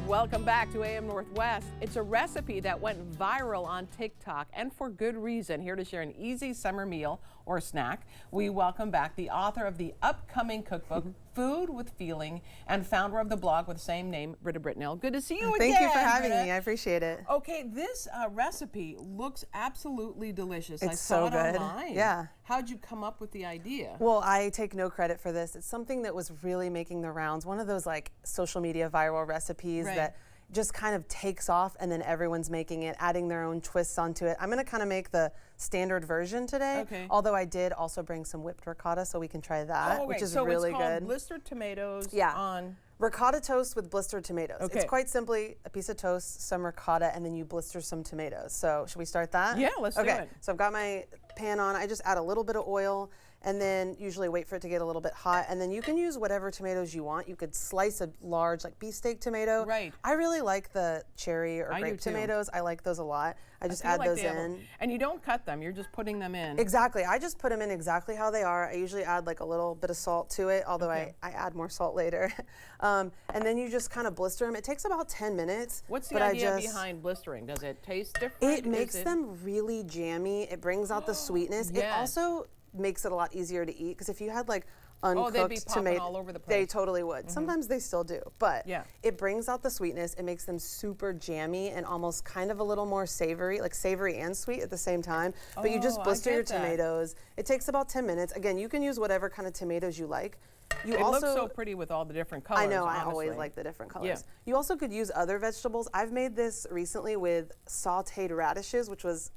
Welcome back to AM Northwest. It's a recipe that went viral on TikTok, and for good reason. Here to share an easy summer meal or snack, we welcome back the author of the upcoming cookbook, Food with Feeling, and founder of the blog with the same name, Brita Britnell. Good to see you again. Thank you for having me. I appreciate it. Okay, this recipe looks absolutely delicious. It's I saw so good. It online. Yeah. How'd you come up with the idea? Well, I take no credit for this. It's something that was really making the rounds. One of those like social media viral recipes that just kind of takes off, and then everyone's making it, adding their own twists onto it. I'm going to kind of make the standard version today, although I did also bring some whipped ricotta, so we can try that, which is really good. So it's called blistered tomatoes on... Ricotta toast with blistered tomatoes. It's quite simply a piece of toast, some ricotta, and then you blister some tomatoes. So should we start that? Yeah, let's do it. So I've got my pan on. I just add a little bit of oil and then usually wait for it to get a little bit hot. And then you can use whatever tomatoes you want. You could slice a large like beefsteak tomato. Right. I really like the cherry or grape tomatoes. I like those a lot. I just add those in. And you don't cut them, you're just putting them in. Exactly. I just put them in exactly how they are. I usually add like a little bit of salt to it, although I add more salt later. And then you just kind of blister them. It takes about 10 minutes. What's the idea behind blistering? Does it taste different? It makes them really jammy. It brings out the sweetness. It also makes it a lot easier to eat, because if you had like uncooked they'd be popping all over the place. They totally would. Sometimes they still do, but it brings out the sweetness. It makes them super jammy and almost kind of a little more savory, like savory and sweet at the same time. But you just blister your tomatoes. It takes about 10 minutes. Again, you can use whatever kind of tomatoes you like. It looks so pretty with all the different colors. I know, I always like the different colors. You also could use other vegetables. I've made this recently with sauteed radishes, which was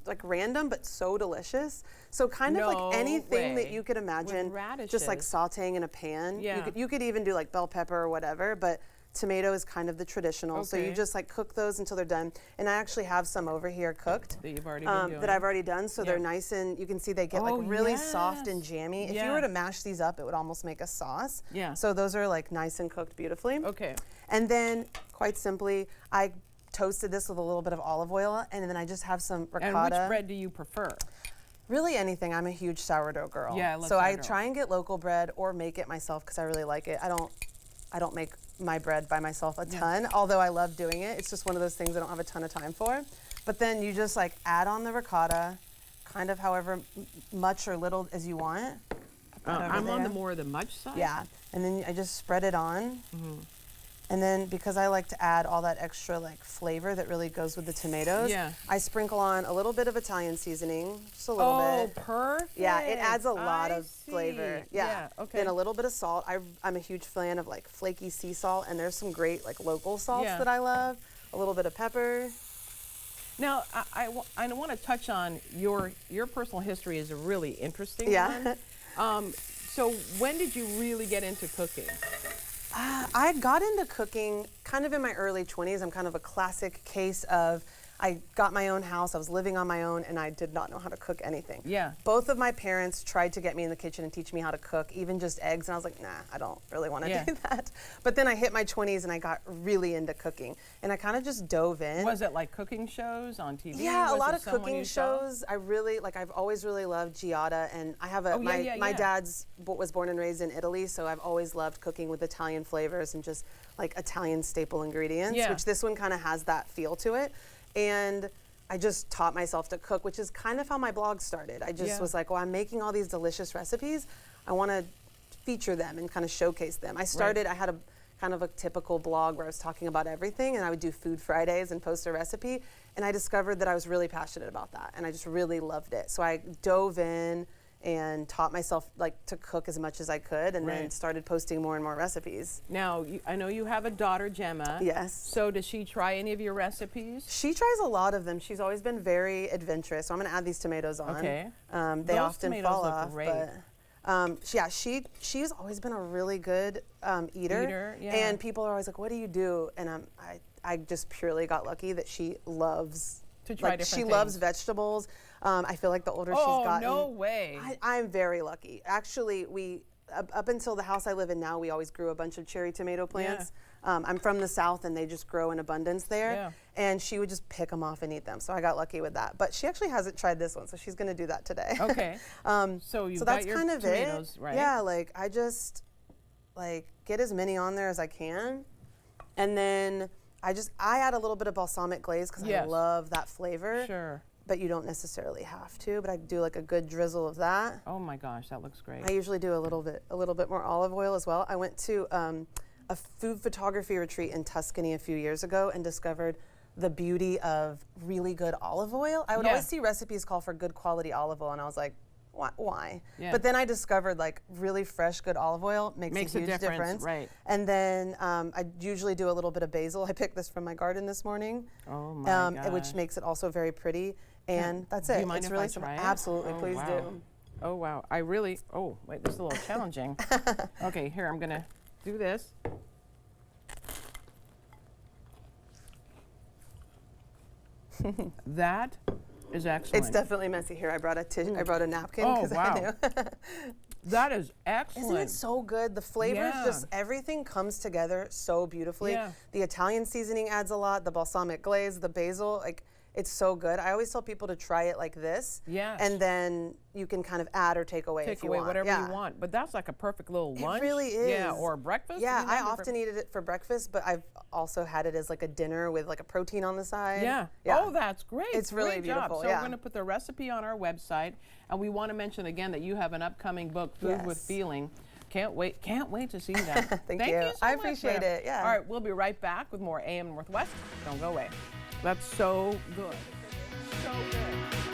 like random but so delicious. So kind of like anything that you could imagine, just like sauteing in a pan. You could even do like bell pepper or whatever, but tomato is kind of the traditional. So you just like cook those until they're done. And I actually have some over here cooked that you've already been doing. That I've already done. So they're nice, and you can see they get like really soft and jammy. If you were to mash these up, it would almost make a sauce. So those are like nice and cooked beautifully. And then quite simply, I toasted this with a little bit of olive oil, and then I just have some ricotta. And which bread do you prefer? Really anything. I'm a huge sourdough girl. Yeah, I love so I try and get local bread or make it myself because I really like it. I don't make my bread by myself a ton, although I love doing it. It's just one of those things I don't have a ton of time for. But then you just like add on the ricotta, kind of however much or little as you want. I'm on the more of the much side. Yeah, and then I just spread it on. And then because I like to add all that extra like flavor that really goes with the tomatoes, I sprinkle on a little bit of Italian seasoning, just a little bit. Oh, perfect. Yeah, it adds a lot of flavor. Yeah. Then a little bit of salt. I'm a huge fan of like flaky sea salt, and there's some great like local salts that I love. A little bit of pepper. Now, I want to touch on your personal history is a really interesting one. So when did you really get into cooking? I got into cooking kind of in my early 20s. I'm kind of a classic case of I got my own house, I was living on my own, and I did not know how to cook anything. Both of my parents tried to get me in the kitchen and teach me how to cook, even just eggs, and I was like, nah, I don't really want to do that. But then I hit my 20s and I got really into cooking, and I kind of just dove in. Was it like cooking shows on TV? Yeah, a lot of cooking shows. I really, like, I've always really loved Ricotta, and I have my dad's was born and raised in Italy, so I've always loved cooking with Italian flavors and just like Italian staple ingredients, which this one kind of has that feel to it. And I just taught myself to cook, which is kind of how my blog started. I just was like, well, I'm making all these delicious recipes. I want to feature them and kind of showcase them. I had a kind of a typical blog where I was talking about everything, and I would do Food Fridays and post a recipe. And I discovered that I was really passionate about that, and I just really loved it. So I dove in and taught myself like to cook as much as I could, and then started posting more and more recipes. Now, I know you have a daughter, Gemma. Yes. So does she try any of your recipes? She tries a lot of them. She's always been very adventurous. So I'm gonna add these tomatoes on. Okay. They often fall off, but she's always been a really good eater. And people are always like, what do you do? And I just purely got lucky that she loves to try different things. She loves vegetables. I feel like the older she's gotten. Oh, no way. I'm very lucky. Actually, up until the house I live in now, we always grew a bunch of cherry tomato plants. I'm from the South, and they just grow in abundance there. And she would just pick them off and eat them. So I got lucky with that. But she actually hasn't tried this one, so she's going to do that today. Okay. So you've got your kind of tomatoes, right? Yeah, like I just like get as many on there as I can. And then I add a little bit of balsamic glaze because I love that flavor. Sure. But you don't necessarily have to, but I do like a good drizzle of that. Oh my gosh, that looks great. I usually do a little bit more olive oil as well. I went to a food photography retreat in Tuscany a few years ago and discovered the beauty of really good olive oil. I would always see recipes call for good quality olive oil, and I was like, why? Yeah. But then I discovered like really fresh, good olive oil makes a huge difference. Right. And then I usually do a little bit of basil. I picked this from my garden this morning. Oh my gosh. Which makes it also very pretty. And that's it. Do you mind if I try it? Absolutely, please do. Oh wow, oh wait, this is a little challenging. Okay, here, I'm gonna do this. That is excellent. It's definitely messy. Here, I brought a napkin because I knew. That is excellent. Isn't it so good? The flavors, just everything comes together so beautifully. Yeah. The Italian seasoning adds a lot, the balsamic glaze, the basil, like it's so good. I always tell people to try it like this. Yes. And then you can kind of add or take away if you want. Whatever you want. But that's like a perfect little lunch. It really is. Yeah, or breakfast. Yeah, I often eat it for breakfast, but I've also had it as like a dinner with like a protein on the side. Yeah. Oh, that's great. It's really beautiful. So we're going to put the recipe on our website, and we want to mention again that you have an upcoming book, Food with Feeling. Can't wait to see that. Thank you. So I much, appreciate it. Yeah. All right, we'll be right back with more AM Northwest. Don't go away. That's so good. So good.